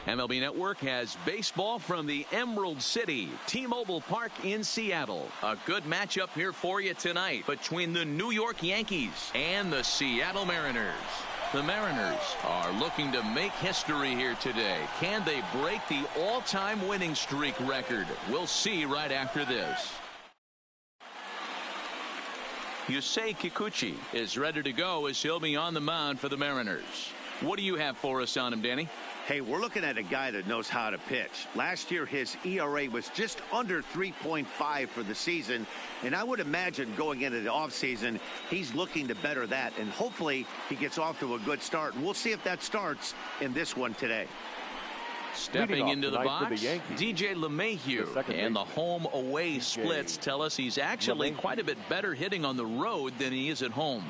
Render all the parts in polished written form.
MLB Network has baseball from the Emerald City, T-Mobile Park in Seattle. A good matchup here for you tonight between the New York Yankees and the Seattle Mariners. The Mariners are looking to make history here today. Can they break the all-time winning streak record? We'll see right after this. Yusei Kikuchi is ready to go as he'll be on the mound for the Mariners. What do you have for us on him, Danny? Hey, we're looking at a guy that knows how to pitch. Last year, his ERA was just under 3.5 for the season, and I would imagine going into the offseason, he's looking to better that, and hopefully he gets off to a good start. And we'll see if that starts in this one today. Stepping into the box, DJ LeMahieu, and the home-away splits tell us he's actually quite a bit better hitting on the road than he is at home.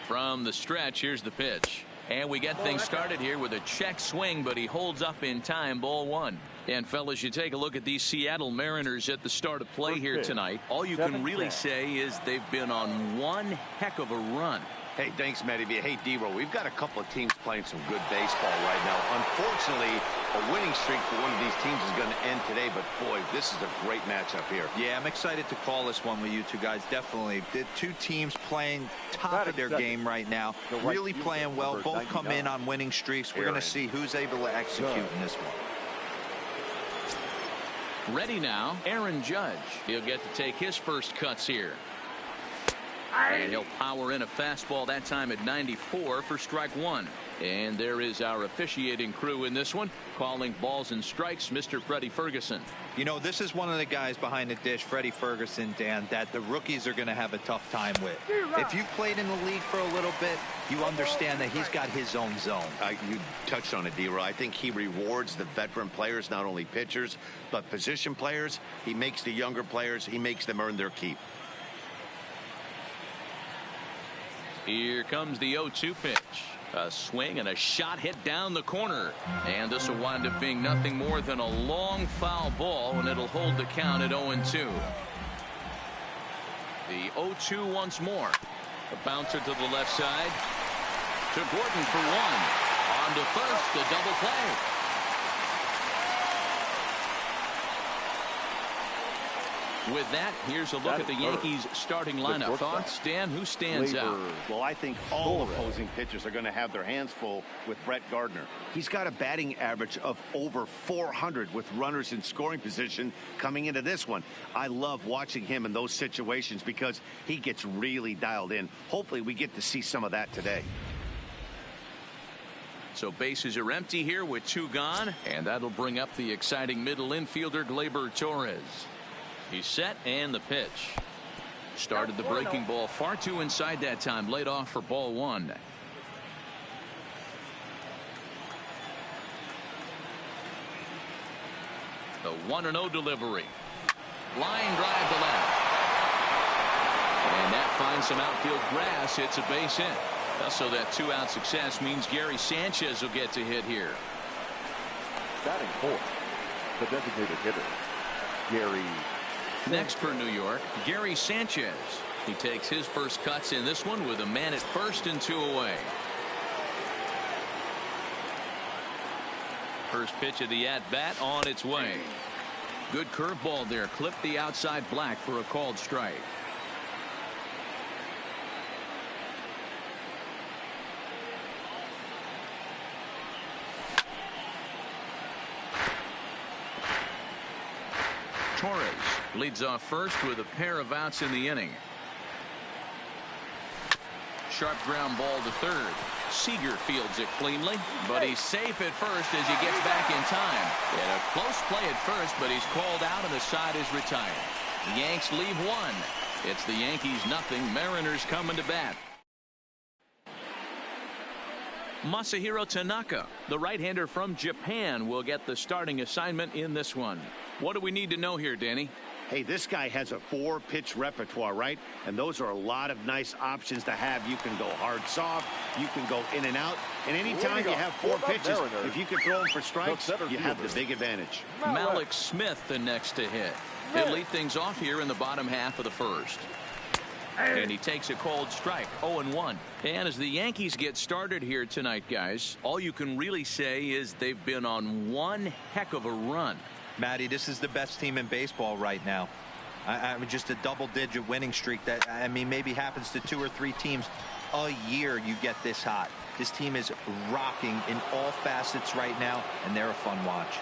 From the stretch, here's the pitch. And we get things started here with a check swing, but he holds up in time, ball one. And, fellas, you take a look at these Seattle Mariners at the start of play here tonight. All you can really say is they've been on one heck of a run. Hey, thanks, Matty. Hey, D-Roll, we've got a couple of teams playing some good baseball right now. Unfortunately, a winning streak for one of these teams is going to end today, but, boy, this is a great matchup here. Yeah, I'm excited to call this one with you two guys, definitely. The two teams playing top of their game right now, really playing well. Both come in on winning streaks. We're going to see who's able to execute in this one. Ready now, Aaron Judge. He'll get to take his first cuts here. And he'll power in a fastball that time at 94 for strike one. And there is our officiating crew in this one, calling balls and strikes, Mr. Freddie Ferguson. You know, this is one of the guys behind the dish, Freddie Ferguson, Dan, that the rookies are going to have a tough time with. If you've played in the league for a little bit, you understand that he's got his own zone. You touched on it, D-Roll. I think he rewards the veteran players, not only pitchers, but position players. He makes the younger players, he makes them earn their keep. Here comes the 0-2 pitch. A swing and a shot hit down the corner. And this will wind up being nothing more than a long foul ball, and it'll hold the count at 0-2. The 0-2 once more. A bouncer to the left side. To Gordon for one. On to first, a double play. With that, here's a look at the Yankees starting lineup. Thoughts, Dan? Who stands out? Well, I think all opposing pitchers are going to have their hands full with Brett Gardner. He's got a batting average of over 400 with runners in scoring position coming into this one. I love watching him in those situations because he gets really dialed in. Hopefully we get to see some of that today. So bases are empty here with two gone, and that'll bring up the exciting middle infielder Gleyber Torres. He's set, and the pitch. Started the breaking ball far too inside that time. Laid off for ball one. The 1-0 delivery. Line drive to left. And that finds some outfield grass. It's a base hit. So that two-out success means Gary Sanchez will get to hit here. Batting fourth, the designated hitter, Gary. Next for New York, Gary Sanchez. He takes his first cuts in this one with a man at first and two away. First pitch of the at-bat on its way. Good curveball there. Clipped the outside black for a called strike. Torres leads off first with a pair of outs in the inning. Sharp ground ball to third. Seager fields it cleanly, but he's safe at first as he gets back in time. And a close play at first, but he's called out and the side is retired. The Yanks leave one. It's the Yankees nothing. Mariners coming to bat. Masahiro Tanaka, the right-hander from Japan, will get the starting assignment in this one. What do we need to know here, Danny? Hey, this guy has a 4-pitch repertoire, right? And those are a lot of nice options to have. You can go hard, soft. You can go in and out. And anytime you have 4 pitches, if you can throw them for strikes, you have the big advantage. Malik Smith, the next to hit. He'll lead things off here in the bottom half of the first. And he takes a cold strike. 0-1. And as the Yankees get started here tonight, guys, all you can really say is they've been on one heck of a run. Matty, this is the best team in baseball right now. I mean, just a double-digit winning streak that, I mean, maybe happens to 2 or 3 teams a year. You get this hot. This team is rocking in all facets right now, and they're a fun watch.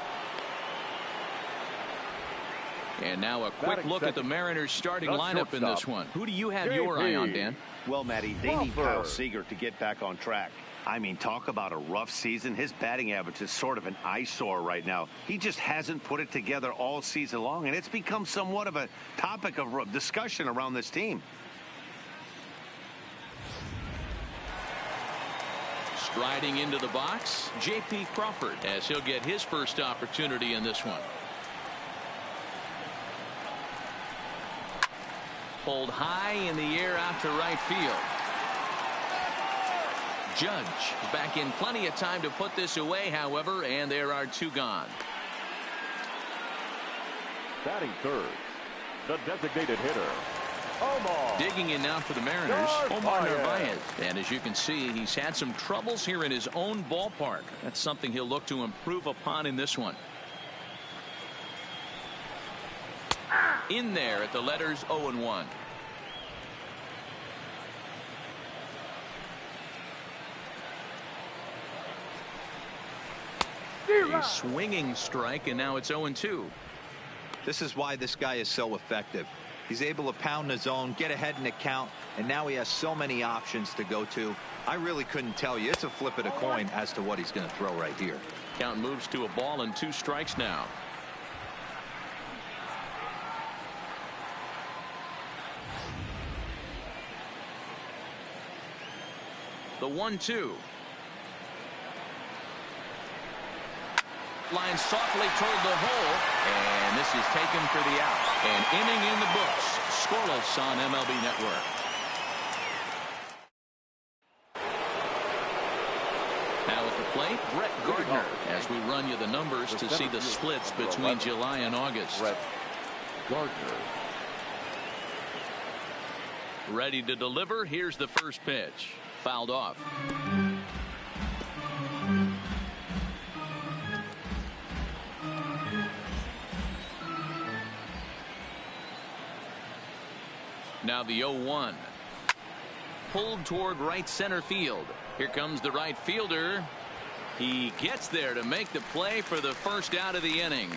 And now a quick look at the Mariners starting lineup in this one. Who do you have your eye on, Dan? Well, Matty, they need Kyle Seager to get back on track. I mean, talk about a rough season. His batting average is sort of an eyesore right now. He just hasn't put it together all season long, and it's become somewhat of a topic of discussion around this team. Striding into the box, J.P. Crawford, as he'll get his first opportunity in this one. Pulled high in the air out to right field. Judge back in plenty of time to put this away, however, and there are 2 gone. Batting third, the designated hitter, Omar. Digging in now for the Mariners, Omar Narvaez. And as you can see, he's had some troubles here in his own ballpark. That's something he'll look to improve upon in this one. In there at the letters 0-1. A swinging strike, and now it's 0-2. This is why this guy is so effective. He's able to pound the zone, get ahead in the count, and now he has so many options to go to. I really couldn't tell you. It's a flip of the coin as to what he's going to throw right here. Count moves to a ball and 2 strikes now. The 1-2. Line softly toward the hole, and this is taken for the out. An inning in the books, scoreless on MLB Network. Now at the plate, Brett Gardner, as we run you the numbers to see the splits between July and August. Brett Gardner. Ready to deliver. Here's the first pitch. Fouled off. Now the 0-1. Pulled toward right center field. Here comes the right fielder. He gets there to make the play for the first out of the inning.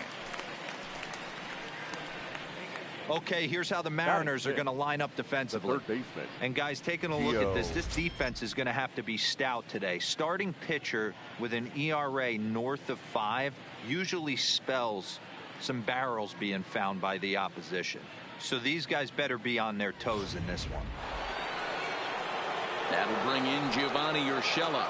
Okay, here's how the Mariners are going to line up defensively. Third baseman. And guys, taking a look at this, this defense is going to have to be stout today. Starting pitcher with an ERA north of 5 usually spells some barrels being found by the opposition. So these guys better be on their toes in this one. That'll bring in Giovanni Urshela.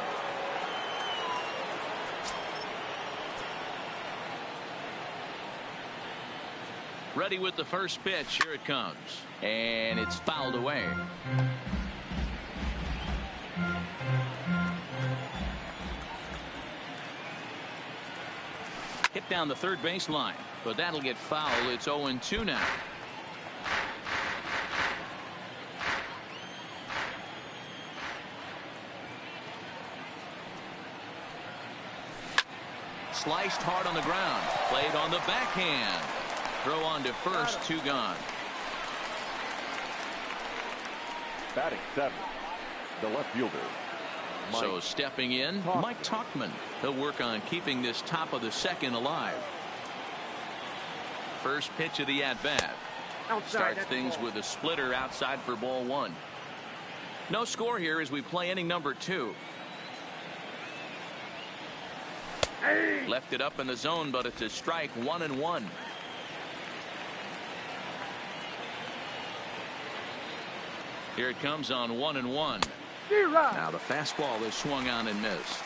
Ready with the first pitch. Here it comes. And it's fouled away. Hit down the third base line, but that'll get foul. It's 0-2 now. Sliced hard on the ground. Played on the backhand. Throw on to first. 2 gone. Batting 7, the left fielder. So stepping in, Mike Tauchman. He'll work on keeping this top of the second alive. First pitch of the at-bat. Starts things with a splitter outside for ball 1. No score here as we play inning number 2. Left it up in the zone, but it's a strike. 1-1. Here it comes on 1-1. Now the fastball is swung on and missed.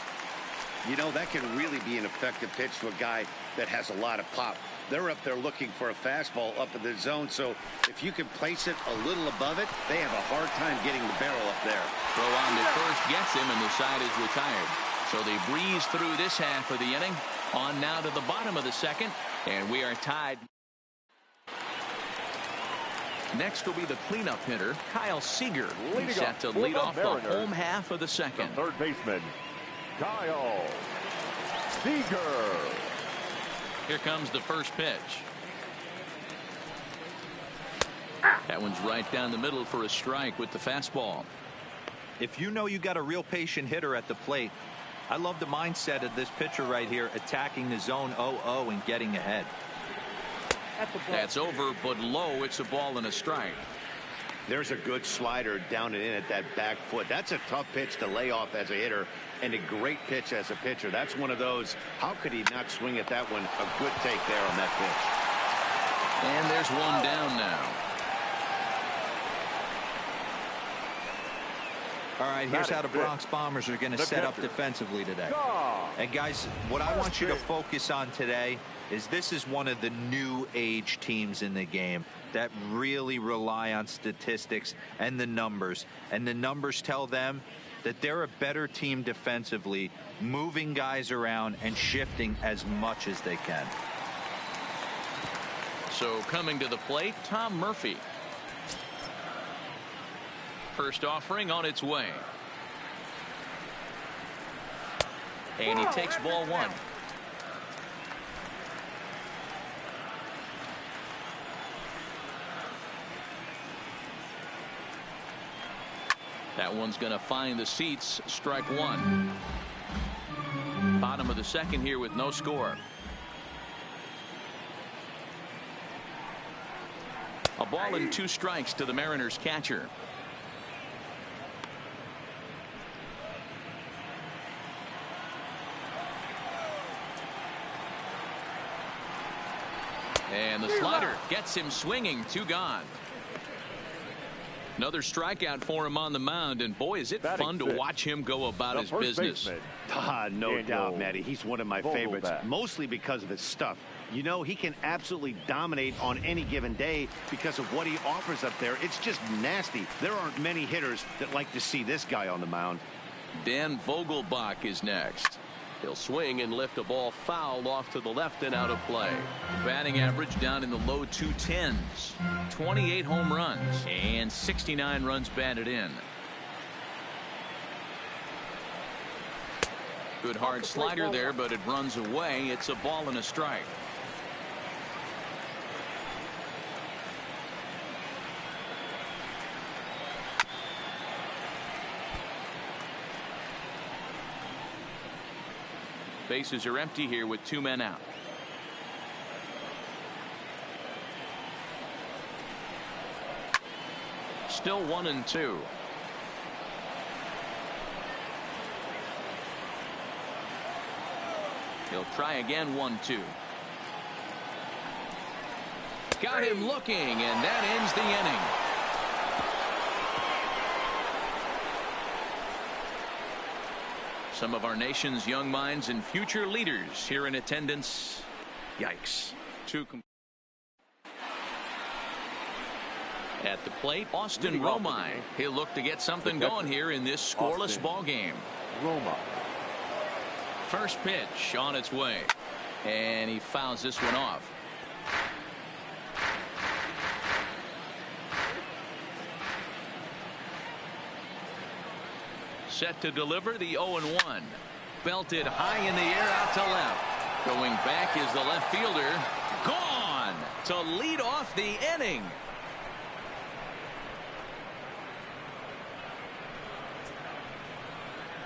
You know, that can really be an effective pitch to a guy that has a lot of pop. They're up there looking for a fastball up in the zone, so if you can place it a little above it, they have a hard time getting the barrel up there. Throw on to first gets him, and the side is retired. So they breeze through this half of the inning. On now to the bottom of the second, and we are tied. Next will be the cleanup hitter, Kyle Seager. He's set to lead off the home half of the second. The third baseman, Kyle Seager. Here comes the first pitch. That one's right down the middle for a strike with the fastball. If you know you got a real patient hitter at the plate, I love the mindset of this pitcher right here, attacking the zone 0-0 and getting ahead. That's over, but low. It's a ball and a strike. There's a good slider down and in at that back foot. That's a tough pitch to lay off as a hitter, and a great pitch as a pitcher. That's one of those, how could he not swing at that one? A good take there on that pitch. And there's one down now. All right, here's how the Bronx Bombers are going to set up defensively today. And guys, what I want you to focus on today is this is one of the new age teams in the game that really rely on statistics and the numbers. And the numbers tell them that they're a better team defensively, moving guys around and shifting as much as they can. So coming to the plate, Tom Murphy. First offering on its way. And he takes ball one. That one's going to find the seats. Strike one. Bottom of the second here with no score. A ball and 2 strikes to the Mariners catcher. And the slider gets him swinging. 2 gone. Another strikeout for him on the mound, and boy, is it fun to watch him go about his business. No doubt, Matty. He's one of my favorites, mostly because of his stuff. You know, he can absolutely dominate on any given day because of what he offers up there. It's just nasty. There aren't many hitters that like to see this guy on the mound. Dan Vogelbach is next. He'll swing and lift a ball foul off to the left and out of play. Batting average down in the low 210s. 28 home runs and 69 runs batted in. Good hard slider there, but it runs away. It's a ball and a strike. Bases are empty here with 2 men out. Still 1-2. He'll try again. 1-2. Got him looking, and that ends the inning. Some of our nation's young minds and future leaders here in attendance. Yikes. At the plate, Austin Romine. He'll look to get something going here in this scoreless ball game. First pitch on its way, and he fouls this one off. Set to deliver the 0-1. Belted high in the air out to left. Going back is the left fielder. Gone to lead off the inning.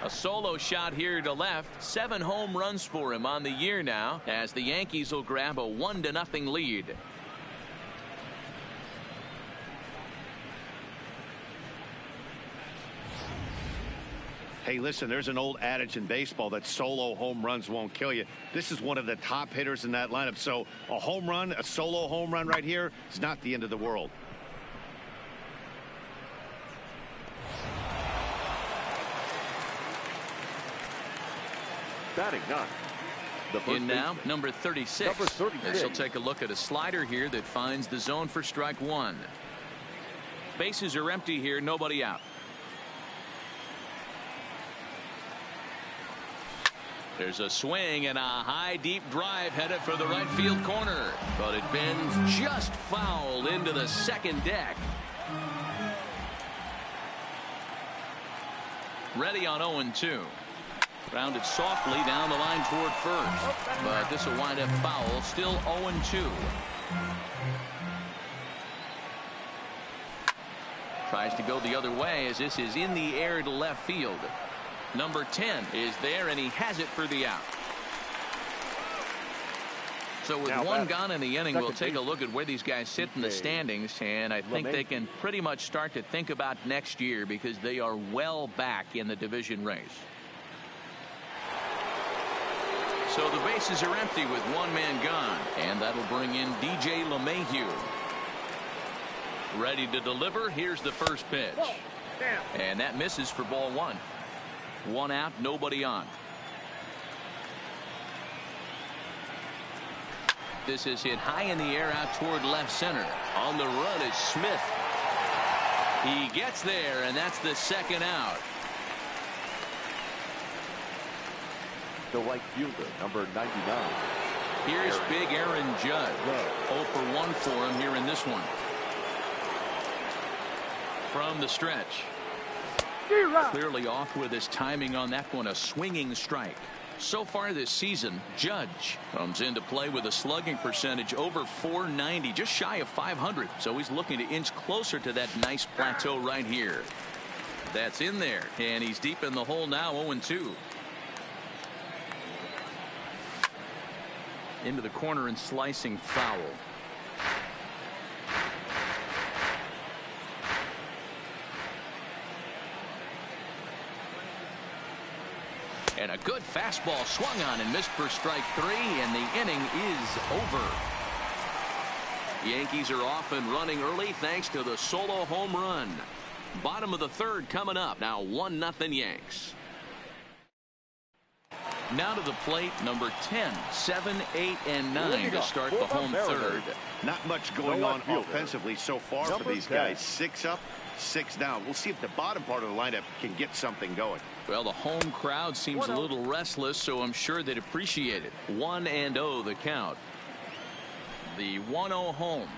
A solo shot here to left. 7 home runs for him on the year now, as the Yankees will grab a 1-0 lead. Hey, listen, there's an old adage in baseball that solo home runs won't kill you. This is one of the top hitters in that lineup. So a home run, a solo home run right here is not the end of the world. Batting 9. In now, number 36. This will take a look at a slider here that finds the zone for strike one. Bases are empty here, nobody out. There's a swing and a high deep drive headed for the right field corner, but it bends just foul into the second deck. Ready on 0-2. Grounded softly down the line toward first, but this will wind up foul. Still 0-2. Tries to go the other way as this is in the air to left field. Number 10 is there, and he has it for the out. So with one gone in the inning, we'll take a look at where these guys sit in the standings, and I think they can pretty much start to think about next year because they are well back in the division race. So the bases are empty with one man gone, and that'll bring in DJ LeMahieu. Ready to deliver. Here's the first pitch. And that misses for ball one. One out, nobody on. This is hit high in the air out toward left center. On the run is Smith. He gets there, and that's the second out. The right fielder, number 99. Here's big Aaron Judge. 0 for 1 for him here in this one. From the stretch. Clearly off with his timing on that one. A swinging strike. So far this season, Judge comes into play with a slugging percentage over .490, just shy of .500. So he's looking to inch closer to that nice plateau right here. That's in there, and he's deep in the hole now. 0-2. Into the corner and slicing foul. And a good fastball swung on and missed for strike 3, and the inning is over. Yankees are off and running early thanks to the solo home run. Bottom of the third coming up. Now 1-0 Yanks. Now to the plate, number 10, 7, 8, and 9 to start the home third. Not much going on offensively so far for these guys. 6 up, 6 down. We'll see if the bottom part of the lineup can get something going. Well, the home crowd seems a little restless, so I'm sure they'd appreciate it. 1-0 the count. The 1-0 home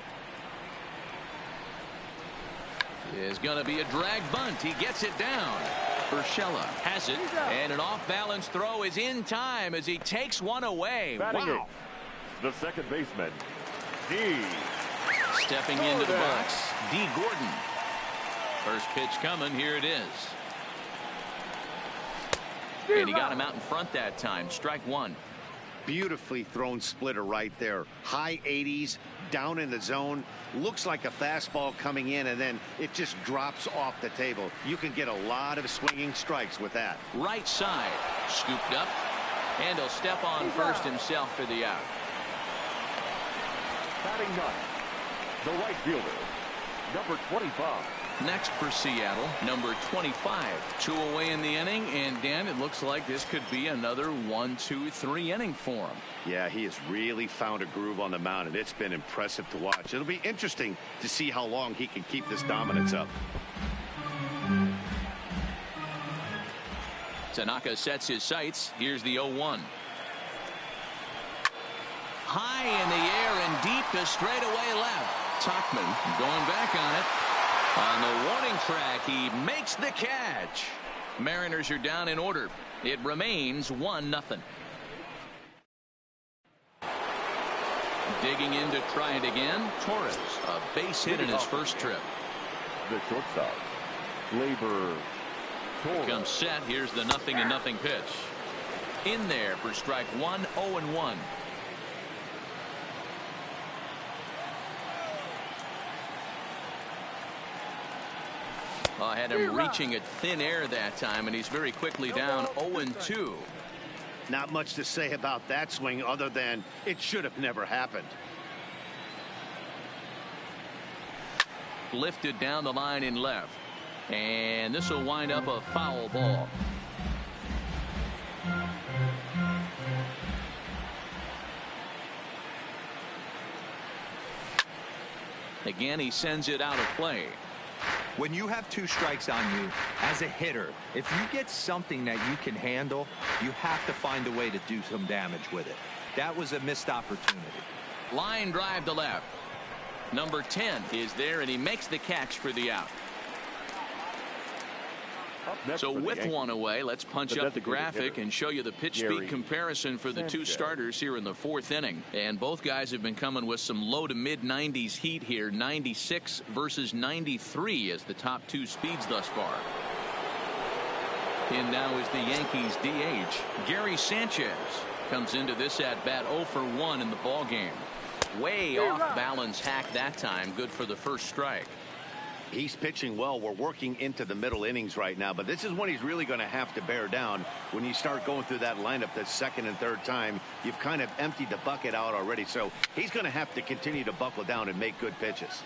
is going to be a drag bunt. He gets it down. Urshela has it, and an off-balance throw is in time as he takes one away. Wow. The second baseman, D. Stepping into the box, D. Gordon. First pitch coming. Here it is. And he got him out in front that time. Strike 1. Beautifully thrown splitter right there. High 80s, down in the zone. Looks like a fastball coming in, and then it just drops off the table. You can get a lot of swinging strikes with that. Right side, scooped up, and he'll step on first himself for the out. Batting 9, the right fielder, number 25. Next for Seattle, number 25. 2 away in the inning, and Dan, it looks like this could be another 1-2-3 inning for him. Yeah, he has really found a groove on the mound, and it's been impressive to watch. It'll be interesting to see how long he can keep this dominance up. Tanaka sets his sights. Here's the 0-1. High in the air and deep to straightaway left. Tauchman going back on it. On the warning track, he makes the catch. Mariners are down in order. It remains 1-0. Digging in to try it again, Torres. A base hit in his first trip. The shortstop, Labor. Here comes set. Here's the 0-0 pitch. In there for strike 1, 0-1. Had him reaching at thin air that time, and he's very quickly down 0-2. Not much to say about that swing other than it should have never happened. Lifted down the line in left, and this will wind up a foul ball. Again, he sends it out of play. When you have 2 strikes on you as a hitter, if you get something that you can handle, you have to find a way to do some damage with it. That was a missed opportunity. Line drive to left. Number 10 is there, and he makes the catch for the out. So with one away, let's punch up the graphic and show you the pitch speed comparison for the 2 starters here in the 4th inning. And both guys have been coming with some low to mid 90s heat here. 96 versus 93 as the top 2 speeds thus far. In now is the Yankees DH. Gary Sanchez comes into this at bat 0 for 1 in the ball game. Way off balance hack that time. Good for the first strike. He's pitching well. We're working into the middle innings right now, but this is when he's really going to have to bear down. When you start going through that lineup that second and third time, you've kind of emptied the bucket out already. So he's going to have to continue to buckle down and make good pitches.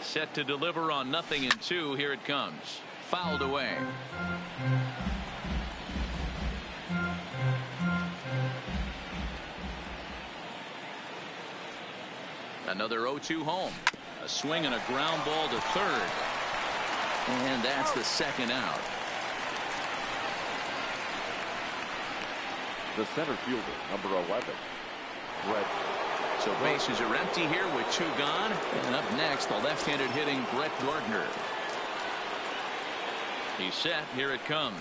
Set to deliver on 0-2. Here it comes. Fouled away. Another 0-2 home. A swing and a ground ball to third. And that's the second out. The center fielder, number 11, Brett. So bases are empty here with 2 gone. And up next, the left-handed hitting Brett Gardner. He's set. Here it comes.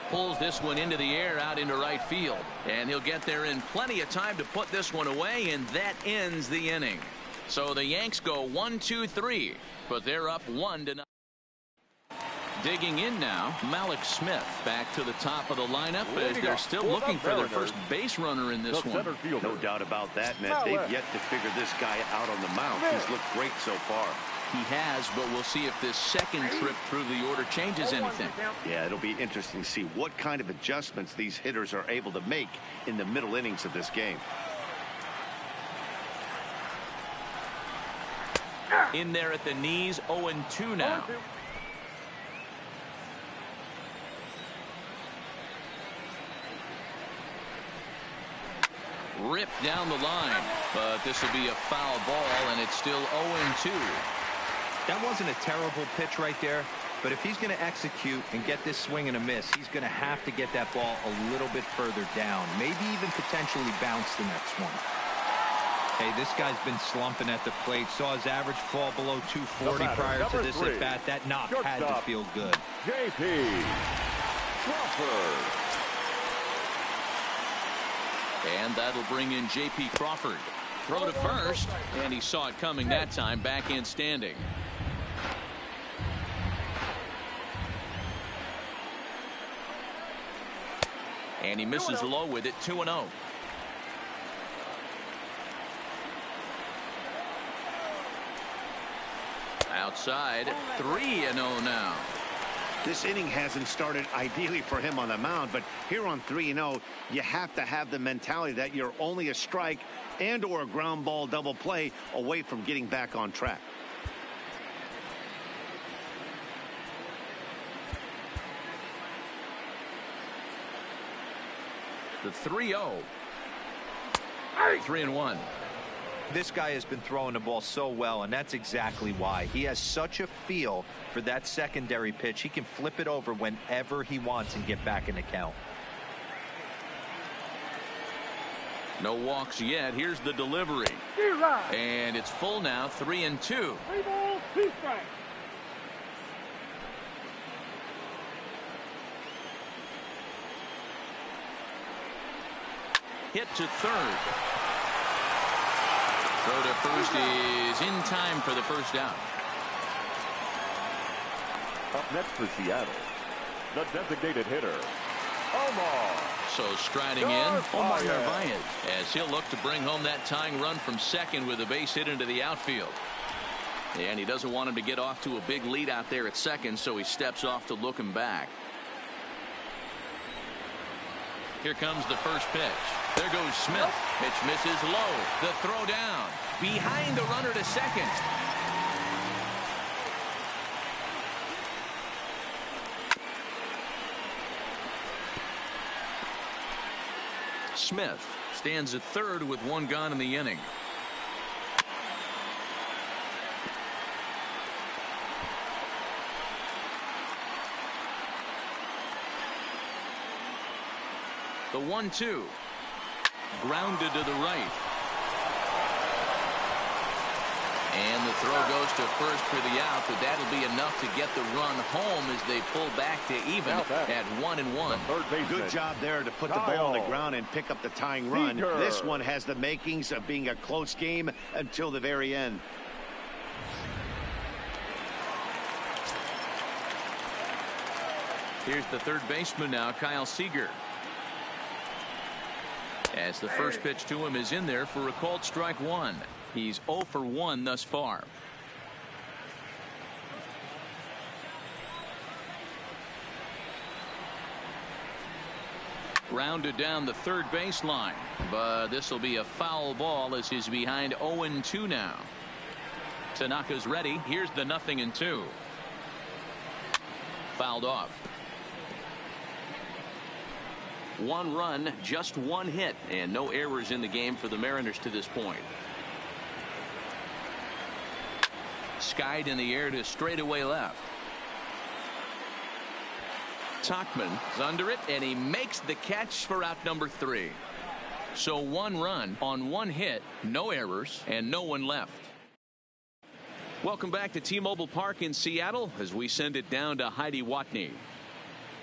Pulls this one into the air out into right field. And he'll get there in plenty of time to put this one away, and that ends the inning. So the Yanks go 1-2-3, but they're up 1-0. Digging in now, Malik Smith back to the top of the lineup as they're still looking for their first base runner in this one. No doubt about that, Matt. They've yet to figure this guy out on the mound. He's looked great so far. He has, but we'll see if this second trip through the order changes anything. Yeah, it'll be interesting to see what kind of adjustments these hitters are able to make in the middle innings of this game. In there at the knees, 0-2 now. Ripped down the line, but this will be a foul ball, and it's still 0-2. That wasn't a terrible pitch right there, but if he's going to execute and get this swing and a miss, he's going to have to get that ball a little bit further down, maybe even potentially bounce the next one. Hey, this guy's been slumping at the plate. Saw his average fall below 240 prior to this at bat. That knock had to feel good. J.P. Crawford. And that'll bring in J.P. Crawford. Throw to first, and he saw it coming that time. Back in standing. And he misses low with it. 2-0. Outside, 3-0 now. This inning hasn't started ideally for him on the mound, but here on 3-0, you have to have the mentality that you're only a strike and or a ground ball double play away from getting back on track. The 3-0. 3-1. This guy has been throwing the ball so well, and that's exactly why. He has such a feel for that secondary pitch. He can flip it over whenever he wants and get back in the count. No walks yet. Here's the delivery. And it's full now. 3-2. 3 balls, 2 strikes. Hit to third. Throw to first is in time for the first down. Up next for Seattle, the designated hitter, Omar. So striding in, Omar Narvaez, as he'll look to bring home that tying run from second with a base hit into the outfield. And he doesn't want him to get off to a big lead out there at second, so he steps off to look him back. Here comes the first pitch. There goes Smith. Pitch misses low. The throw down. Behind the runner to second. Smith stands at third with one gone in the inning. The 1-2. Grounded to the right. And the throw goes to first for the out, but that'll be enough to get the run home as they pull back to even at 1-1. Good job there to put the ball on the ground and pick up the tying run. This one has the makings of being a close game until the very end. Here's the third baseman now, Kyle Seager. As the first pitch to him is in there for a called strike one. He's 0 for 1 thus far. Rounded down the third baseline, but this will be a foul ball as he's behind 0-2 now. Tanaka's ready. Here's the 0-2. Fouled off. One run, just one hit, and no errors in the game for the Mariners to this point. Skied in the air to straightaway left. Tauchman is under it, and he makes the catch for out number 3. So one run on one hit, no errors, and no one left. Welcome back to T-Mobile Park in Seattle as we send it down to Heidi Watney.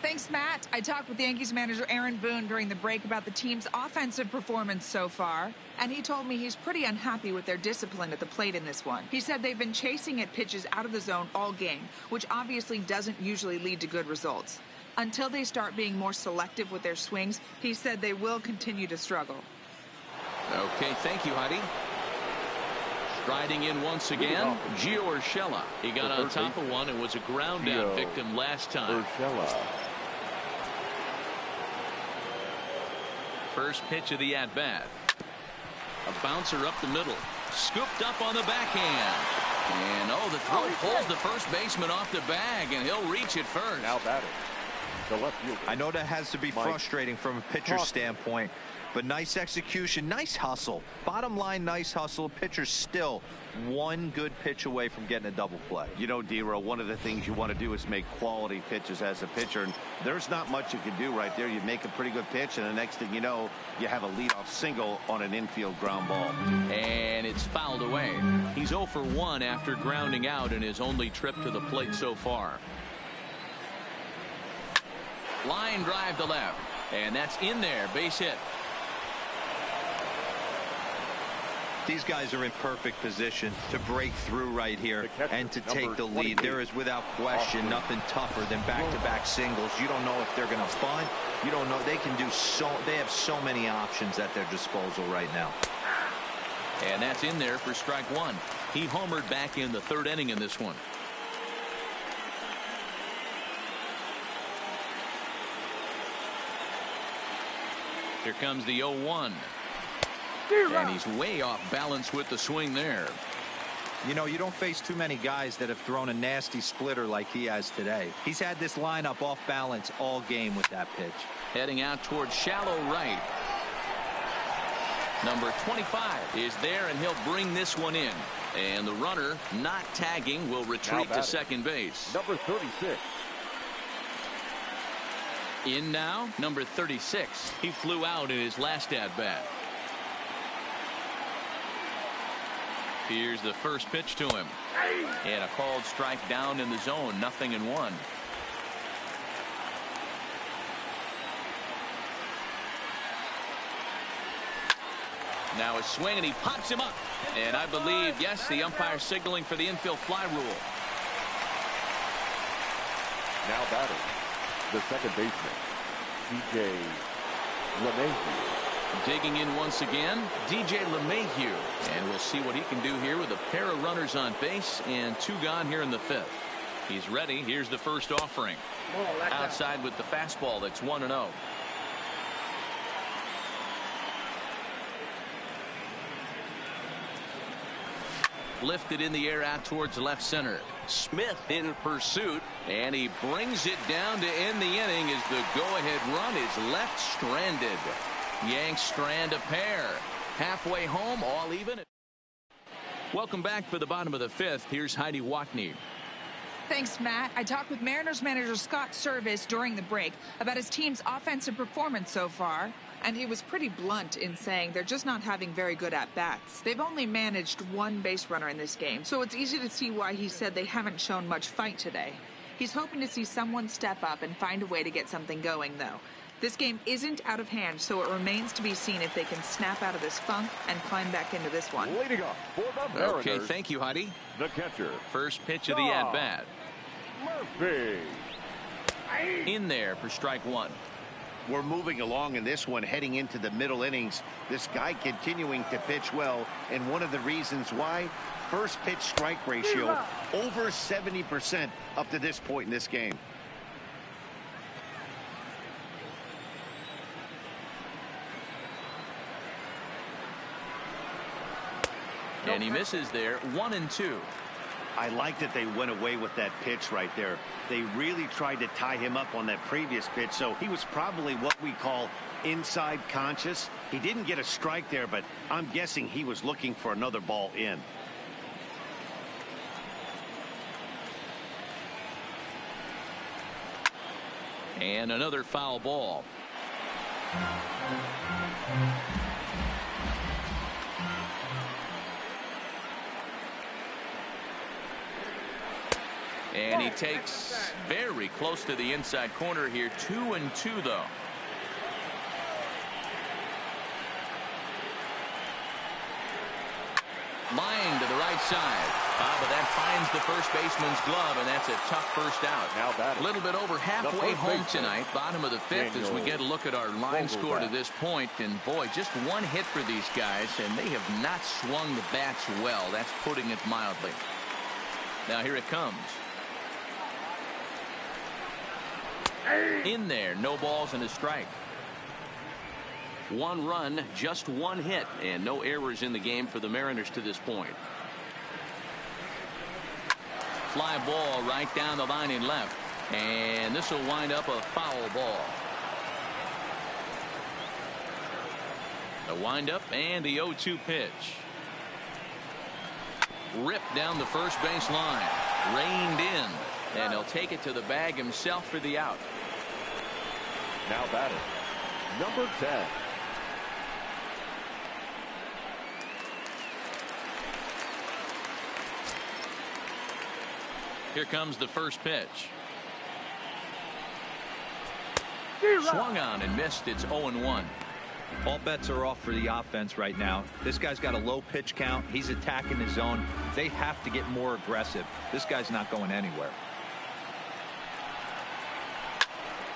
Thanks, Matt. I talked with Yankees manager Aaron Boone during the break about the team's offensive performance so far, and he told me he's pretty unhappy with their discipline at the plate in this one. He said they've been chasing at pitches out of the zone all game, which obviously doesn't usually lead to good results. Until they start being more selective with their swings, he said they will continue to struggle. Okay, thank you, Heidi. Striding in once again, Gio Urshela. He got on top of one and was a ground down victim last time. First pitch of the at-bat. A bouncer up the middle. Scooped up on the backhand. And the throw pulls the first baseman off the bag, and he'll reach it first. Now batting. The left fielder. I know that has to be frustrating from a pitcher's standpoint, but nice execution, nice hustle. Bottom line, nice hustle. Pitcher's still one good pitch away from getting a double play. You know, D-Row, one of the things you want to do is make quality pitches as a pitcher, and there's not much you can do right there. You make a pretty good pitch, and the next thing you know, you have a leadoff single on an infield ground ball. And it's fouled away. He's 0 for 1 after grounding out in his only trip to the plate so far. Line drive to left, and that's in there, base hit. These guys are in perfect position to break through right here and to take the lead. There is without question nothing tougher than back-to-back singles. You don't know if they're going to bunt. You don't know. They can do they have so many options at their disposal right now. And that's in there for strike one. He homered back in the third inning in this one. Here comes the 0-1. And he's way off balance with the swing there. You know, you don't face too many guys that have thrown a nasty splitter like he has today. He's had this lineup off balance all game with that pitch. Heading out towards shallow right. Number 25 is there, and he'll bring this one in. And the runner, not tagging, will retreat to second base. Number 36. In now, number 36. He flew out in his last at-bat. Here's the first pitch to him. And a called strike down in the zone. 0-1. Now a swing, and he pops him up. And I believe, yes, the umpire signaling for the infield fly rule. Now batting, the second baseman, DJ LeMahieu. Digging in once again, DJ LeMahieu. And we'll see what he can do here with a pair of runners on base and 2 gone here in the 5th. He's ready. Here's the first offering. Outside with the fastball. That's 1-0. Lifted in the air out towards left center. Smith in pursuit, and he brings it down to end the inning as the go-ahead run is left stranded. Yanks strand a pair. Halfway home, all even. Welcome back for the bottom of the fifth. Here's Heidi Watney. Thanks, Matt. I talked with Mariners manager Scott Service during the break about his team's offensive performance so far, and he was pretty blunt in saying they're just not having very good at-bats. They've only managed one base runner in this game, so it's easy to see why he said they haven't shown much fight today. He's hoping to see someone step up and find a way to get something going, though. This game isn't out of hand, so it remains to be seen if they can snap out of this funk and climb back into this one. Leading off for the Mariners. Okay, thank you, Heidi. The catcher. First pitch of the at-bat. Murphy. In there for strike one. We're moving along in this one, heading into the middle innings. This guy continuing to pitch well, and one of the reasons why, first pitch strike ratio over 70% up to this point in this game. And he misses there, 1-2. I like that they went away with that pitch right there. They really tried to tie him up on that previous pitch, so he was probably what we call inside conscious. He didn't get a strike there, but I'm guessing he was looking for another ball in. And another foul ball. And he takes very close to the inside corner here. 2-2 though. Line to the right side. But that finds the first baseman's glove, and that's a tough first out. Now a little bit over halfway home tonight. Bottom of the fifth as we get a look at our line score to this point. And boy, just one hit for these guys, and they have not swung the bats well. That's putting it mildly. Now here it comes. In there, no balls and a strike. One run, just one hit, and no errors in the game for the Mariners to this point. Fly ball right down the line in left, and this will wind up a foul ball. The windup and the 0-2 pitch. Ripped down the first base line, reined in, and he'll take it to the bag himself for the out. Now batting, number 10. Here comes the first pitch. Swung on and missed. It's 0-1. All bets are off for the offense right now. This guy's got a low pitch count. He's attacking the zone. They have to get more aggressive. This guy's not going anywhere.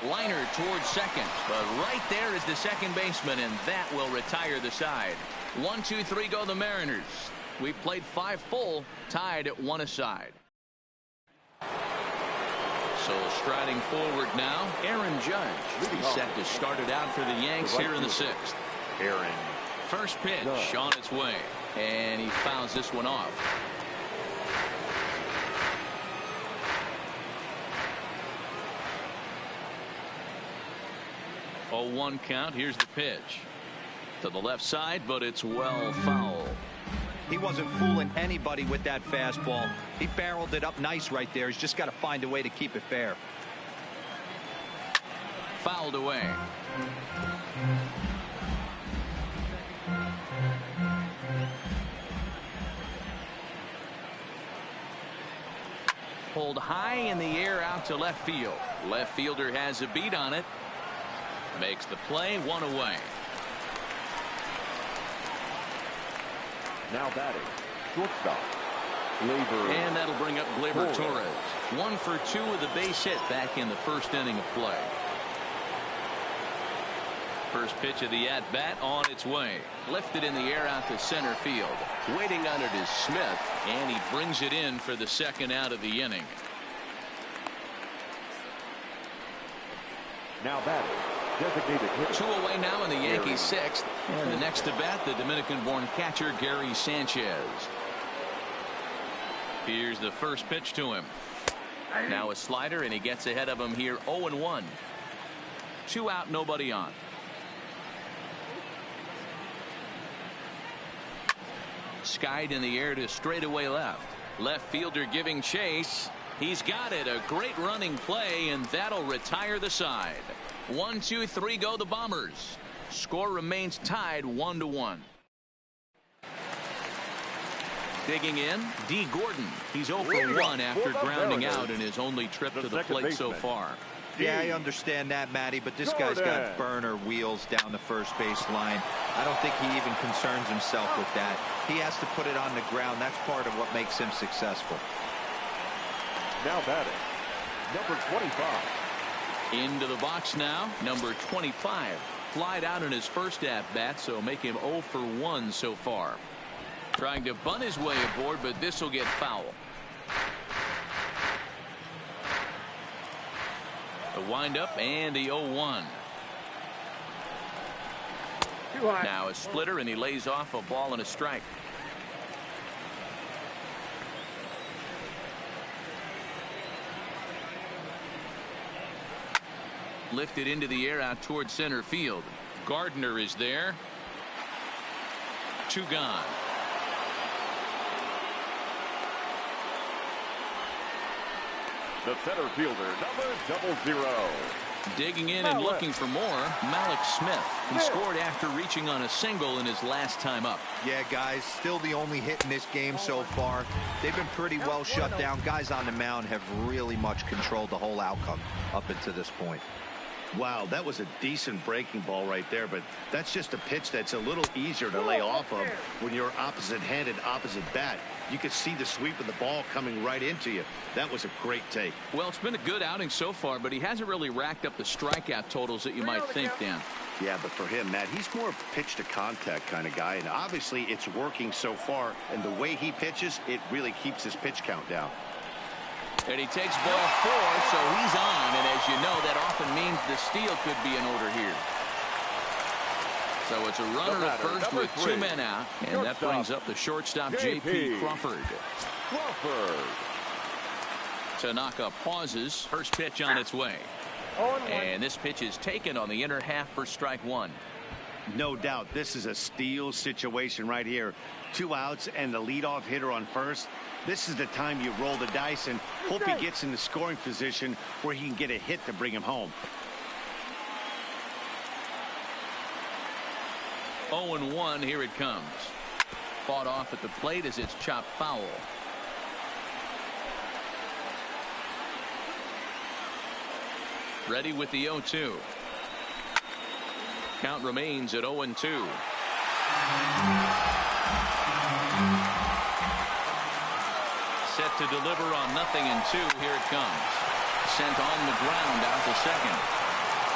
Liner towards second, but right there is the second baseman, and that will retire the side. 1-2-3 go the Mariners. We've played 5 full, tied at 1 aside. So striding forward now, Aaron Judge. He's set to start it out for the Yanks here in the 6th. Aaron. First pitch on its way, and he fouls this one off. 0-1 count. Here's the pitch to the left side, but it's well foul. He wasn't fooling anybody with that fastball. He barreled it up nice right there. He's just got to find a way to keep it fair. Fouled away. Pulled high in the air out to left field. Left fielder has a beat on it. Makes the play, 1 away. Now batting, shortstop, Gleyber. And that'll bring up Gleyber Torres. 1 for 2 with a base hit back in the first inning of play. First pitch of the at-bat on its way. Lifted in the air out to center field. Waiting on it is Smith, and he brings it in for the second out of the inning. Now batting, designated hitter. 2 away now in the Yankees 6th. And the next to bat, the Dominican-born catcher Gary Sanchez. Here's the first pitch to him. Now a slider, and he gets ahead of him here. 0-1. 2 out, nobody on. Skied in the air to straightaway left. Left fielder giving chase. He's got it. A great running play, and that'll retire the side. 1, 2, 3 go the Bombers. Score remains tied 1-1. Digging in, D. Gordon. He's 0 for 1 after grounding out in his only trip to the plate so far. Yeah, I understand that, Matty, but this guy's got burner wheels down the first base line. I don't think he even concerns himself with that. He has to put it on the ground. That's part of what makes him successful. Now batting, number 25. Into the box now, number 25. Flied out in his first at-bat, so make him 0 for 1 so far. Trying to bunt his way aboard, but this will get foul. The windup and the 0-1. Now a splitter, and he lays off a ball and a strike. Lifted into the air out towards center field. Gardner is there. 2 gone. The center fielder, number 00. Digging in and looking for more, Malik Smith. He scored after reaching on a single in his last time up. Yeah, guys, still the only hit in this game so far. They've been pretty well shut down. Guys on the mound have really much controlled the whole outcome up until this point. Wow, that was a decent breaking ball right there, but that's just a pitch that's a little easier to lay off of when you're opposite-handed, opposite bat. You could see the sweep of the ball coming right into you. That was a great take. Well, it's been a good outing so far, but he hasn't really racked up the strikeout totals that you might think, Dan. Yeah, but for him, Matt, he's more of a pitch-to-contact kind of guy, and obviously it's working so far, and the way he pitches, it really keeps his pitch count down. And he takes ball 4, so he's on, and as you know, that often means the steal could be in order here. So it's a runner at first with 2 men out, and that brings up the shortstop, J.P. Crawford. Tanaka pauses. First pitch on its way. And this pitch is taken on the inner half for strike 1. No doubt, this is a steal situation right here. 2 outs and the leadoff hitter on first. This is the time you roll the dice and hope he gets in the scoring position where he can get a hit to bring him home. 0-1, here it comes. Fought off at the plate as it's chopped foul. Ready with the 0-2. Count remains at 0-2. Set to deliver on 0-2. Here it comes. Sent on the ground out to second.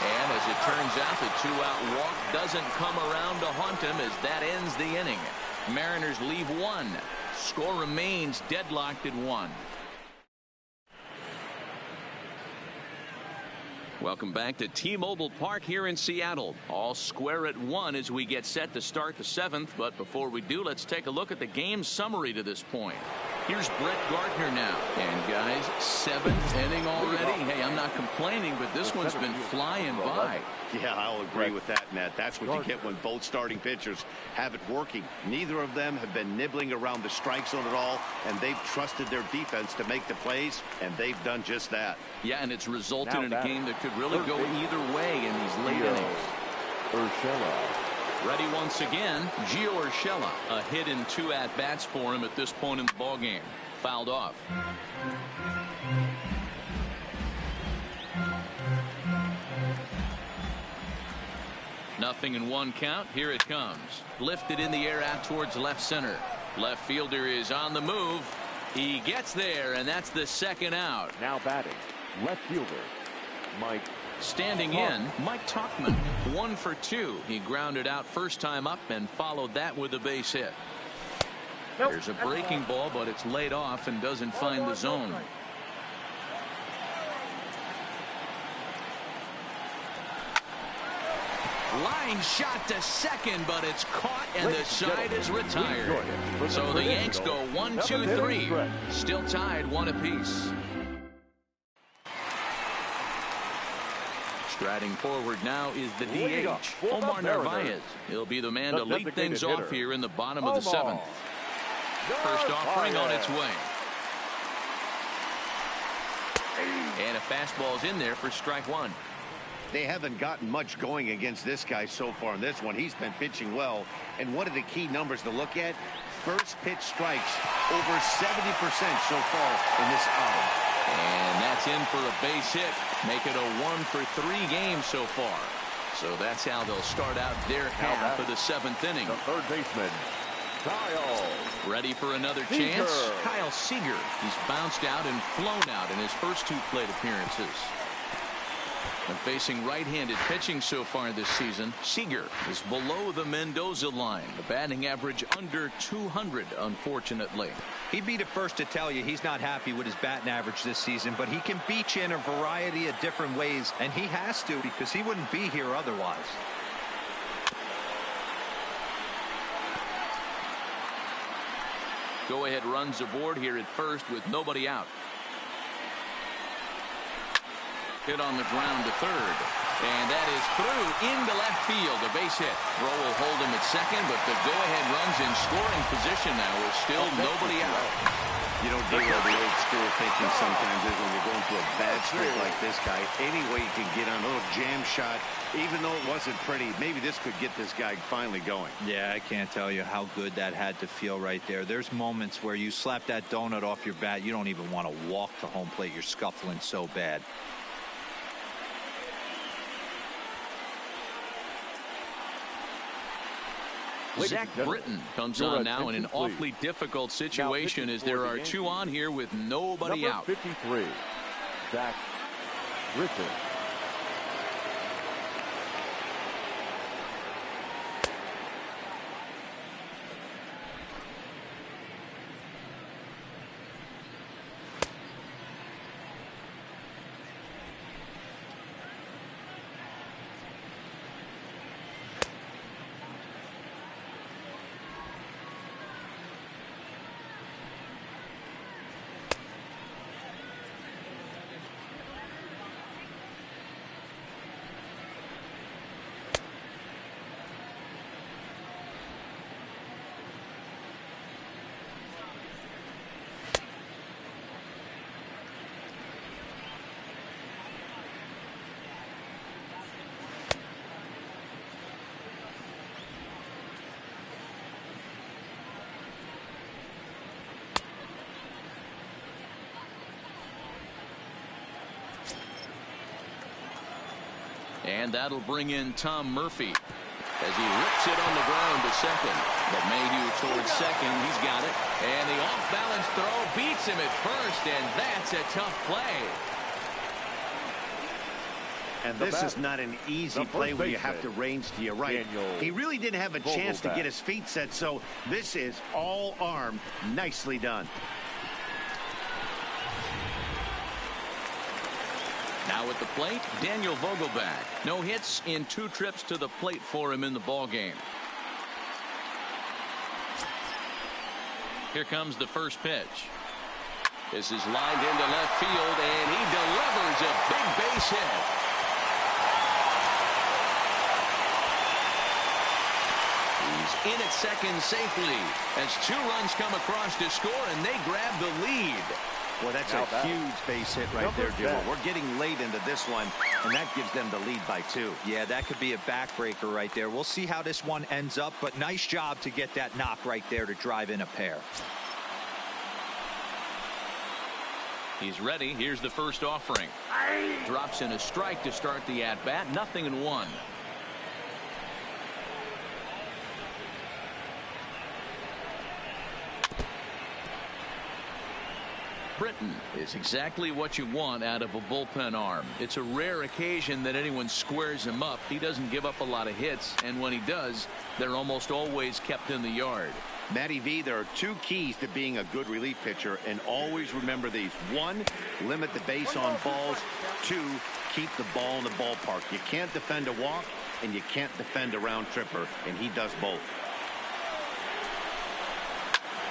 And as it turns out, the 2-out walk doesn't come around to haunt him as that ends the inning. Mariners leave 1. Score remains deadlocked at 1. Welcome back to T-Mobile Park here in Seattle. All square at 1 as we get set to start the 7th. But before we do, let's take a look at the game summary to this point. Here's Brett Gardner now. And guys, 7th inning already. Hey, I'm not complaining, but this one's been flying by. Yeah, I'll agree with that, Matt. That's what you get when both starting pitchers have it working. Neither of them have been nibbling around the strike zone at all, and they've trusted their defense to make the plays, and they've done just that. Yeah, and it's resulted in a game that could really go either way in these late innings. Ready once again, Gio Urshela. A hit in 2 at-bats for him at this point in the ballgame. Fouled off. Nothing in 1 count. Here it comes. Lifted in the air out towards left center. Left fielder is on the move. He gets there, and that's the 2nd out. Now batting, left fielder, Mike. Standing in, Mike Tauchman, 1 for 2. He grounded out first time up and followed that with a base hit. There's a breaking ball, but it's laid off and doesn't find the zone. Line shot to second, but it's caught and the side is retired. So the Yanks go 1, 2, 3. Still tied 1 apiece. Striding forward now is the DH, Omar Narvaez. He'll be the man to lead things off here in the bottom of the 7th. First offering on its way. And a fastball's in there for strike one. They haven't gotten much going against this guy so far in this one. He's been pitching well. And one of the key numbers to look at, first pitch strikes over 70% so far in this outing. And that's in for a base hit. Make it a 1-for-3 game so far. So that's how they'll start out their half of the 7th inning. The third baseman, Kyle. Ready for another chance? Kyle Seager. He's bounced out and flown out in his first 2 plate appearances. And facing right-handed pitching so far this season, Seager is below the Mendoza line. The batting average under 200, unfortunately. He'd be the first to tell you he's not happy with his batting average this season, but he can beat you in a variety of different ways, and he has to because he wouldn't be here otherwise. Go-ahead runs aboard here at first with nobody out. Hit on the ground to third. And that is through into left field. A base hit. Throw will hold him at second, but the go-ahead runs in scoring position now with still nobody out. You know, the old school thinking sometimes is when you're going through a bad streak like this guy, any way you can get on a little jam shot, even though it wasn't pretty, maybe this could get this guy finally going. Yeah, I can't tell you how good that had to feel right there. There's moments where you slap that donut off your bat, you don't even want to walk to home plate. You're scuffling so bad. Zach Britton comes on now in an awfully difficult situation as there are 2 on here with nobody out. 53, Zach Britton. And that'll bring in Tom Murphy as he rips it on the ground to second. But Mayhew towards second. He's got it. And the off-balance throw beats him at first, and that's a tough play. And this is not an easy play where you have to range to your right. He really didn't have a chance to get his feet set, so this is all arm. Nicely done. Now at the plate, Daniel Vogelback. No hits in 2 trips to the plate for him in the ballgame. Here comes the first pitch. This is lined into left field, and he delivers a big base hit. He's in at second safely as 2 runs come across to score, and they grab the lead. Well, that's a huge base hit right there, Jim. We're getting late into this one, and that gives them the lead by 2. Yeah, that could be a backbreaker right there. We'll see how this one ends up, but nice job to get that knock right there to drive in a pair. He's ready. Here's the first offering. Drops in a strike to start the at-bat. 0-1. Britton is exactly what you want out of a bullpen arm. It's a rare occasion that anyone squares him up. He doesn't give up a lot of hits, and when he does, they're almost always kept in the yard. Matty V, there are 2 keys to being a good relief pitcher, and always remember these. 1, limit the base on balls. 2, keep the ball in the ballpark. You can't defend a walk, and you can't defend a round tripper, and he does both.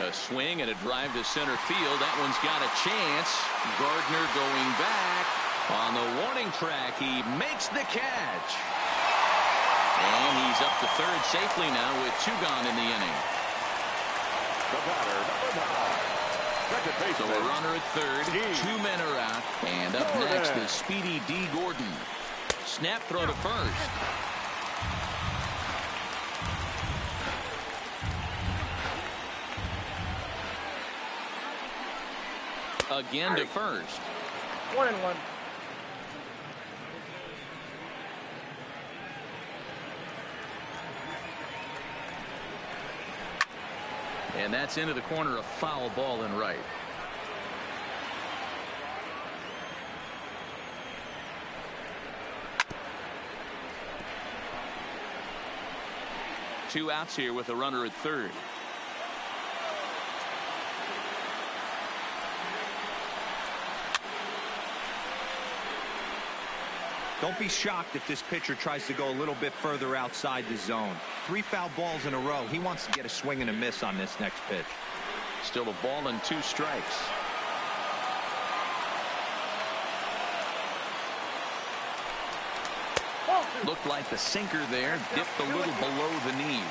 A swing and a drive to center field. That one's got a chance. Gardner going back on the warning track. He makes the catch. And he's up to third safely now with 2 gone in the inning. The So a runner at third, 2 men are out, and up next is speedy D. Gordon. Snap throw to first. Again to first. 1-1. And that's into the corner, a foul ball in right. Two outs here with a runner at third. Don't be shocked if this pitcher tries to go a little bit further outside the zone. 3 foul balls in a row. He wants to get a swing and a miss on this next pitch. Still a ball and 2 strikes. Looked like the sinker there dipped a little below the knees.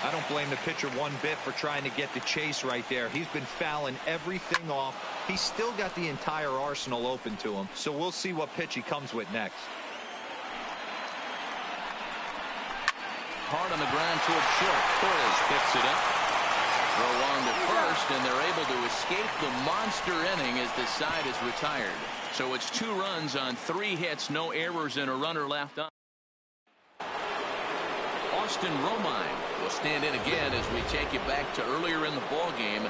I don't blame the pitcher one bit for trying to get the chase right there. He's been fouling everything off. He's still got the entire arsenal open to him. So we'll see what pitch he comes with next. Hard on the ground toward short. Torres picks it up. Throw on to first, and they're able to escape the monster inning as the side is retired. So it's 2 runs on 3 hits, no errors, and a runner left on. Austin Romine will stand in again as we take you back to earlier in the ball game.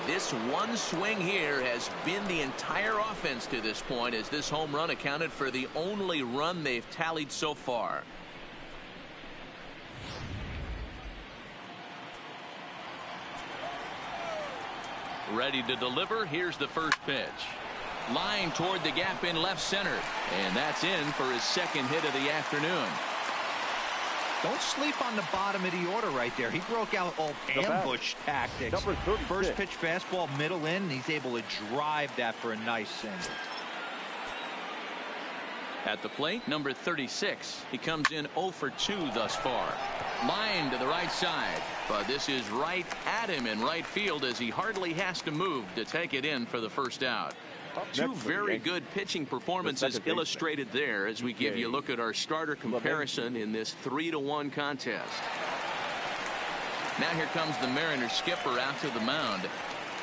This one swing here has been the entire offense to this point, as this home run accounted for the only run they've tallied so far. Ready to deliver. Here's the first pitch. Line toward the gap in left center, and that's in for his second hit of the afternoon. Don't sleep on the bottom of the order right there. He broke out all ambush tactics. First pitch fastball middle in, and he's able to drive that for a nice single. At the plate, number 36. He comes in 0 for 2 thus far. Line to the right side, but this is right at him in right field as he hardly has to move to take it in for the first out. 2 very good pitching performances illustrated there as we give you a look at our starter comparison in this 3-1 contest. Now here comes the Mariners skipper out to the mound,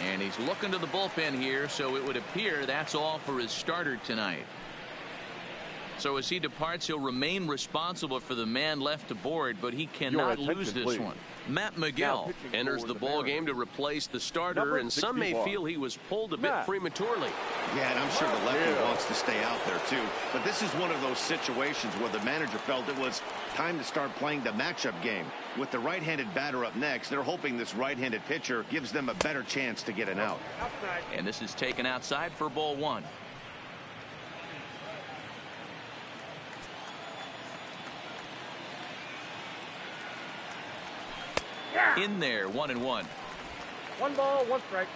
and he's looking to the bullpen here, so it would appear that's all for his starter tonight. So as he departs, he'll remain responsible for the man left aboard, but he cannot lose this one. Matt Miguel enters the ball game to replace the starter, and some may feel he was pulled a bit prematurely. Yeah, and I'm sure the lefty wants to stay out there too. But this is one of those situations where the manager felt it was time to start playing the matchup game. With the right-handed batter up next, they're hoping this right-handed pitcher gives them a better chance to get an out. And this is taken outside for ball 1. In there, 1-1. 1 ball, 1 strike.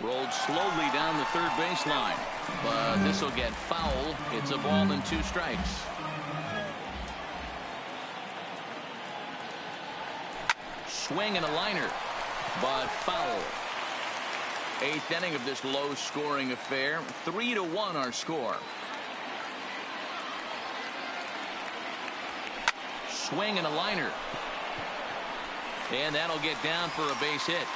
Rolled slowly down the third baseline, but this will get foul. It's a ball and 2 strikes. Swing and a liner, but foul. 8th inning of this low-scoring affair. 3-1 our score. Swing and a liner, and that'll get down for a base hit.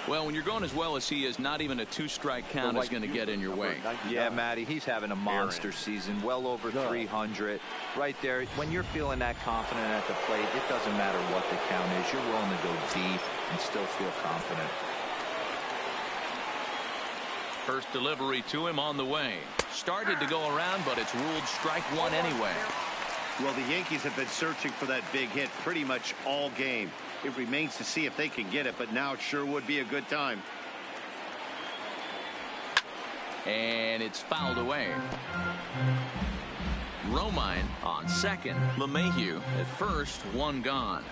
Well, when you're going as well as he is, not even a 2-strike count is going to get in your way. Yeah, Matty, he's having a monster season, well over 300. Right there, when you're feeling that confident at the plate, it doesn't matter what the count is. You're willing to go deep and still feel confident. First delivery to him on the way. Started to go around, but it's ruled strike 1 anyway. Well, the Yankees have been searching for that big hit pretty much all game. It remains to see if they can get it, but now it sure would be a good time. And it's fouled away. Romine on second. LeMahieu at first, 1 gone.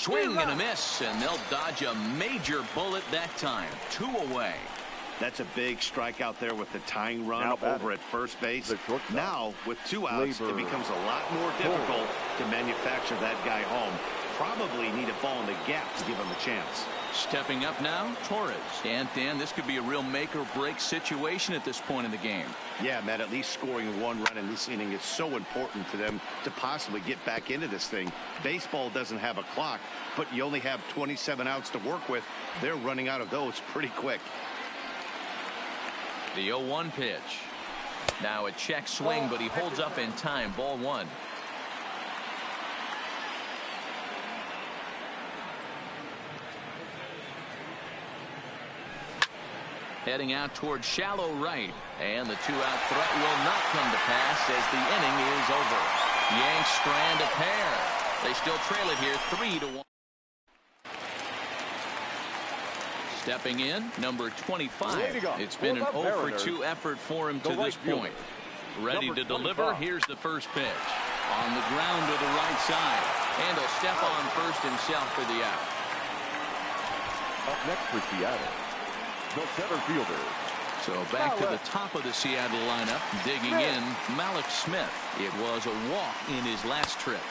Swing and a miss, and they'll dodge a major bullet that time. 2 away. That's a big strikeout there with the tying run over at first base. Now, with 2 outs, it becomes a lot more difficult to manufacture that guy home. Probably need a ball in the gap to give him a chance. Stepping up now, Torres. And Dan, this could be a real make-or-break situation at this point in the game. Yeah, Matt, at least scoring 1 run in this inning is so important for them to possibly get back into this thing. Baseball doesn't have a clock, but you only have 27 outs to work with. They're running out of those pretty quick. The 0-1 pitch. Now a check swing, but he holds up in time. Ball 1. Heading out towards shallow right, and the 2-out threat will not come to pass as the inning is over. Yanks strand a pair. They still trail it here 3-1. Stepping in, number 25. It's been an 0-for-2 effort for him to this point. Ready to deliver. Here's the first pitch. On the ground to the right side. And he'll step on first himself for the out. Up next for Seattle, the center fielder. So back to the top of the Seattle lineup. Digging in, Malik Smith. It was a walk in his last trip.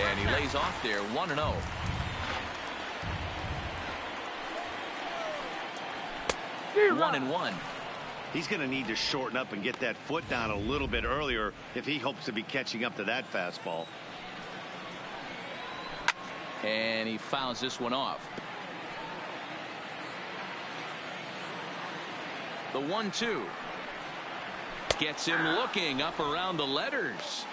And he lays off there 1-0. 1-1. He's going to need to shorten up and get that foot down a little bit earlier if he hopes to be catching up to that fastball. And he fouls this one off. The 1-2. Gets him looking up around the letters.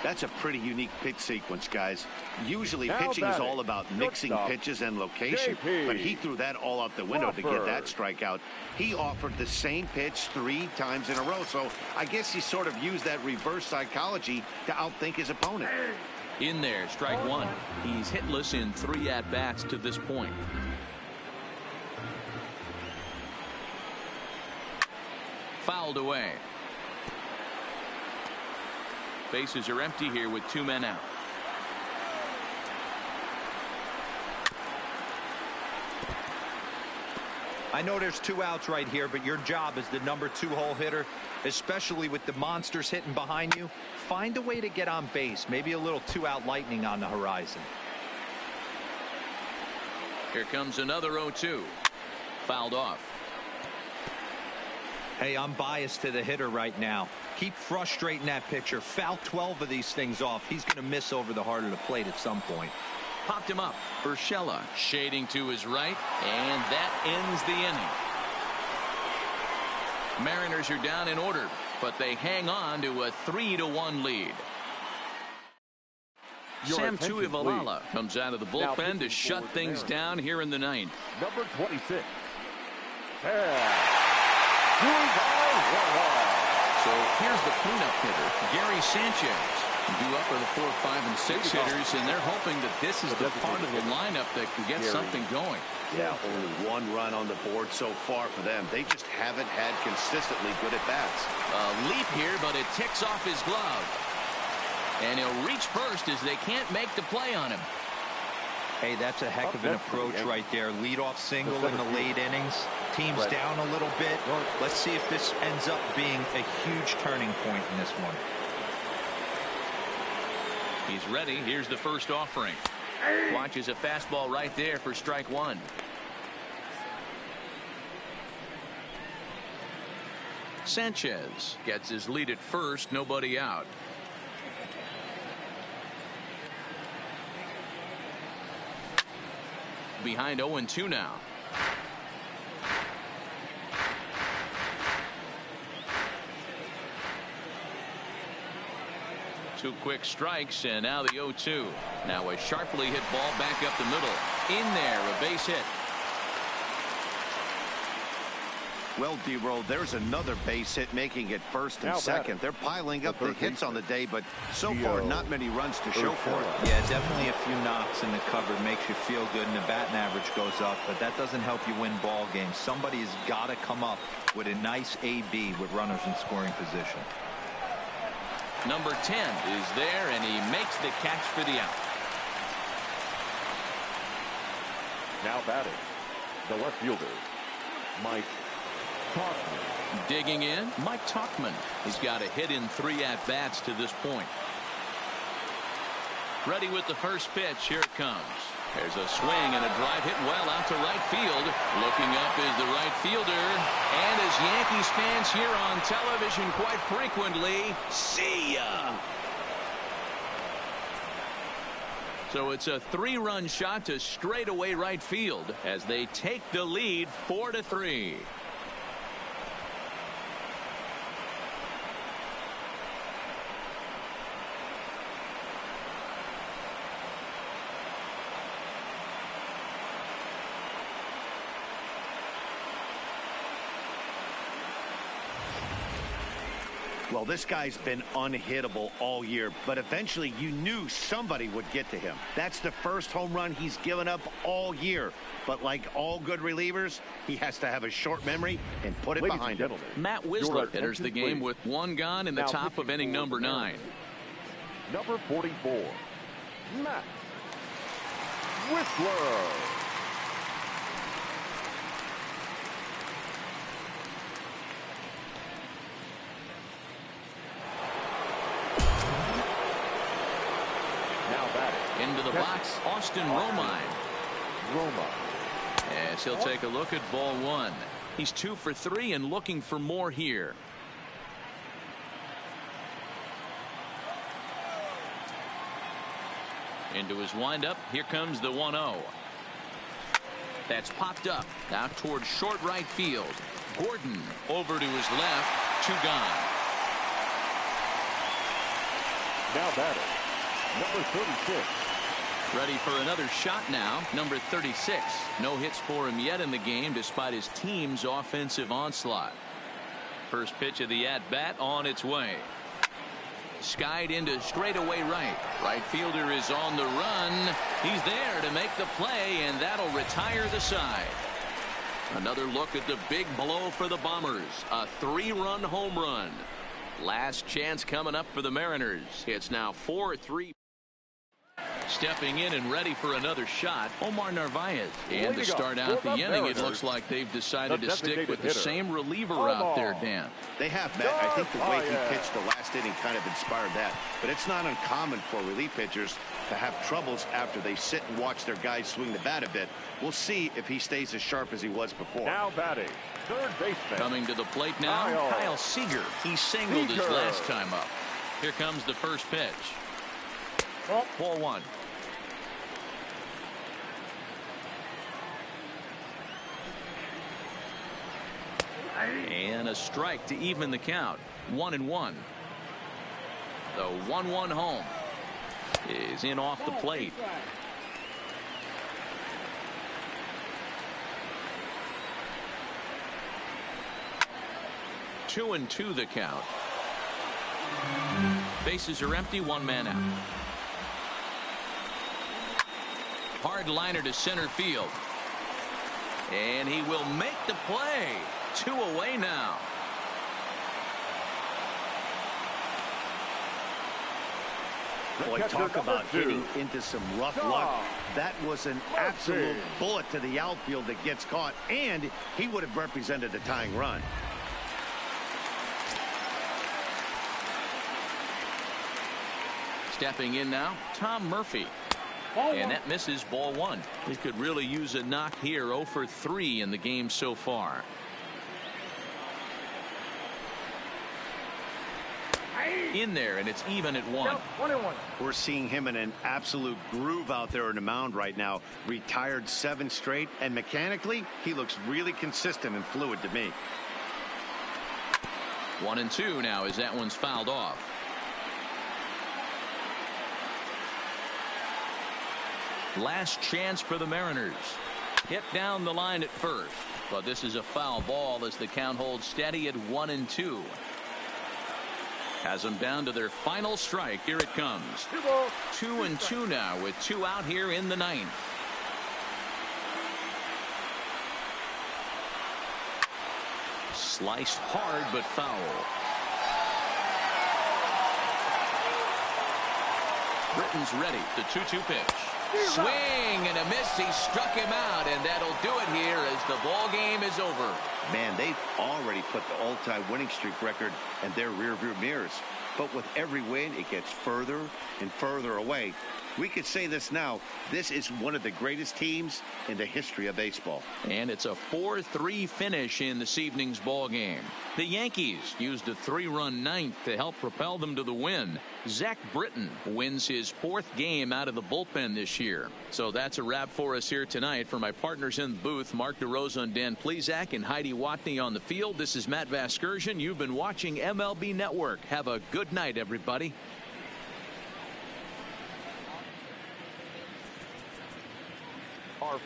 That's a pretty unique pitch sequence, guys. Usually pitching is all about mixing pitches and location, but he threw that all out the window to get that strikeout. He offered the same pitch 3 times in a row, so I guess he sort of used that reverse psychology to outthink his opponent. In there, strike 1. He's hitless in 3 at-bats to this point. Fouled away. Bases are empty here with 2 men out. I know there's 2 outs right here, but your job as the number 2 hole hitter, especially with the monsters hitting behind you, find a way to get on base. Maybe a little 2-out lightning on the horizon. Here comes another 0-2. Fouled off. Hey, I'm biased to the hitter right now. Keep frustrating that pitcher. Foul 12 of these things off. He's going to miss over the heart of the plate at some point. Popped him up. Urshela shading to his right, and that ends the inning. Mariners are down in order, but they hang on to a 3-1 lead. Sam Tuivalala comes out of the bullpen to shut things down here in the 9th. Number 26. So here's the cleanup hitter, Gary Sanchez. Due up are the 4, 5, and 6 hitters, and they're hoping that this is the part of the lineup that can get something going. Yeah, only 1 run on the board so far for them. They just haven't had consistently good at-bats. A leap here, but it ticks off his glove. And he'll reach first as they can't make the play on him. Hey, that's a heck of an approach right there. Leadoff single in the late innings. Team's down a little bit. Let's see if this ends up being a huge turning point in this one. He's ready. Here's the first offering. Watches a fastball right there for strike 1. Sanchez gets his lead at first. Nobody out. Behind 0-2 now. Two quick strikes, and now the 0-2. Now a sharply hit ball back up the middle. In there, a base hit. Well, D-Roll, there's another base hit making it first and second. They're piling up the hits on the day, but so far not many runs to show for it. Yeah, definitely a few knocks in the cover makes you feel good, and the batting average goes up, but that doesn't help you win ball games. Somebody's got to come up with a nice AB with runners in scoring position. Number 10 is there, and he makes the catch for the out. Now batting, the left fielder, Mike Tauchman. Digging in, Mike Tauchman. He's got a hit in 3 at-bats to this point. Ready with the first pitch. Here it comes. There's a swing and a drive hit well out to right field. Looking up is the right fielder. And as Yankees fans hear on television quite frequently, see ya! So it's a 3-run shot to straightaway right field as they take the lead 4-3. Well, this guy's been unhittable all year, but eventually you knew somebody would get to him. That's the first home run he's given up all year. But like all good relievers, he has to have a short memory and put it behind him. Matt Wisler enters the game with 1 gone in the top of inning number 9. Number 44, Matt Wisler. Into the box, Austin Romine. As he'll take a look at ball 1. He's 2 for 3 and looking for more here. Into his windup. Here comes the 1-0. That's popped up out towards short right field. Gordon over to his left. 2 gone. Now batting, number 36. Ready for another shot now. Number 36. No hits for him yet in the game despite his team's offensive onslaught. First pitch of the at-bat on its way. Skied into straightaway right. Right fielder is on the run. He's there to make the play, and that'll retire the side. Another look at the big blow for the Bombers. A 3-run home run. Last chance coming up for the Mariners. It's now 4-3. Stepping in and ready for another shot, Omar Narvaez. And to start out the inning, it looks like they've decided to stick with the same reliever out there, Dan. They have, Matt. I think the way he pitched the last inning kind of inspired that. But it's not uncommon for relief pitchers to have troubles after they sit and watch their guys swing the bat a bit. We'll see if he stays as sharp as he was before. Now batting, third baseman. Coming to the plate now, Kyle Seager. He singled his last time up. Here comes the first pitch. Ball 1. And a strike to even the count. 1-1. The 1-1 home is in off the plate. Two and 2 the count. Bases are empty. 1 man out. Hard liner to center field. And he will make the play. 2 away now. Boy, talk about getting into some rough luck. That was an absolute bullet to the outfield that gets caught, and he would have represented a tying run. Stepping in now, Tom Murphy. And that misses ball 1. He could really use a knock here. 0 for 3 in the game so far. In there, and it's even at 1. 1-1. We're seeing him in an absolute groove out there on the mound right now. Retired 7 straight, and mechanically, he looks really consistent and fluid to me. 1-2 now as that one's fouled off. Last chance for the Mariners. Hit down the line at first, but this is a foul ball as the count holds steady at 1-2. Has them down to their final strike. Here it comes. 2-2 now with 2 out here in the 9th. Sliced hard but foul. Britton's ready. The 2-2 pitch. Swing and a miss. He struck him out, and that'll do it here as the ball game is over. Man, they've already put the all-time winning streak record in their rearview mirrors. But with every win, it gets further and further away. We could say this now. This is one of the greatest teams in the history of baseball. And it's a 4-3 finish in this evening's ball game. The Yankees used a 3-run ninth to help propel them to the win. Zach Britton wins his 4th game out of the bullpen this year. So that's a wrap for us here tonight. For my partners in the booth, Mark DeRosa and Dan Plesac and Heidi Watney on the field, this is Matt Vasgersian. You've been watching MLB Network. Have a good night, everybody. Our